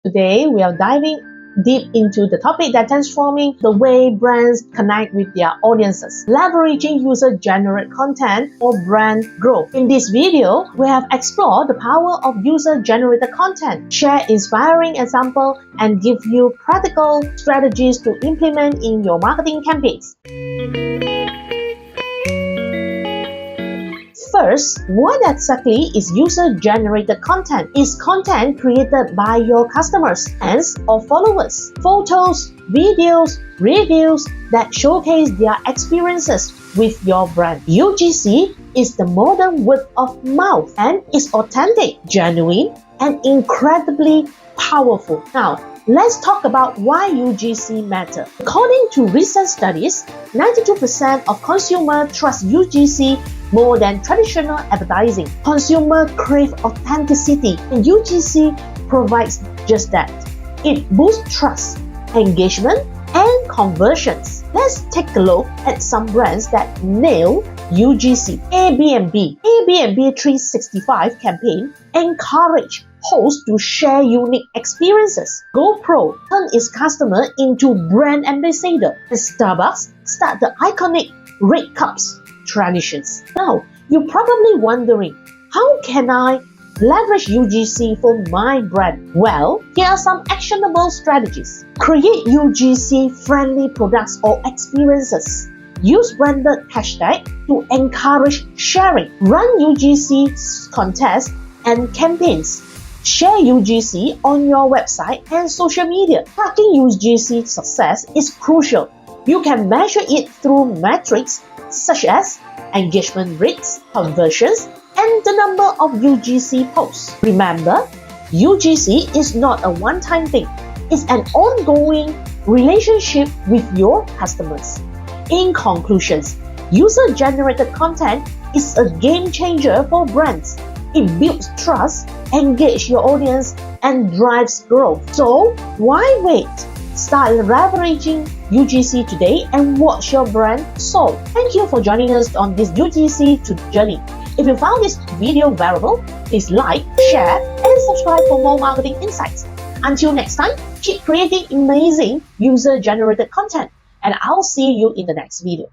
Today, we are diving deep into the topic that transforming the way brands connect with their audiences, leveraging user-generated content for brand growth. In this video, we have explored the power of user-generated content, share inspiring examples, and give you practical strategies to implement in your marketing campaigns. First, what exactly is user-generated content? It's content created by your customers, fans, or followers. Photos, videos, reviews that showcase their experiences with your brand. UGC is the modern word of mouth and is authentic, genuine, and incredibly powerful. Now, let's talk about why UGC matters. According to recent studies, 92% of consumers trust UGC more than traditional advertising. Consumers crave authenticity, and UGC provides just that. It boosts trust, engagement, and conversions. Let's take a look at some brands that nail UGC. Airbnb 365 campaign encourage hosts to share unique experiences. GoPro turned its customer into brand ambassador. And Starbucks start the iconic red cups traditions. Now, you're probably wondering, how can I leverage UGC for my brand? Well, here are some actionable strategies. Create UGC-friendly products or experiences. Use branded hashtags to encourage sharing. Run UGC contests and campaigns. Share UGC on your website and social media. Tracking UGC success is crucial. You can measure it through metrics such as engagement rates, conversions, and the number of UGC posts. Remember, UGC is not a one-time thing. It's an ongoing relationship with your customers. In conclusions, user-generated content is a game changer for brands. It builds trust, engages your audience, and drives growth. So, why wait? Start leveraging UGC today and watch your brand soar. Thank you for joining us on this UGC journey. If you found this video valuable, please like, share, and subscribe for more marketing insights. Until next time, keep creating amazing user-generated content, and I'll see you in the next video.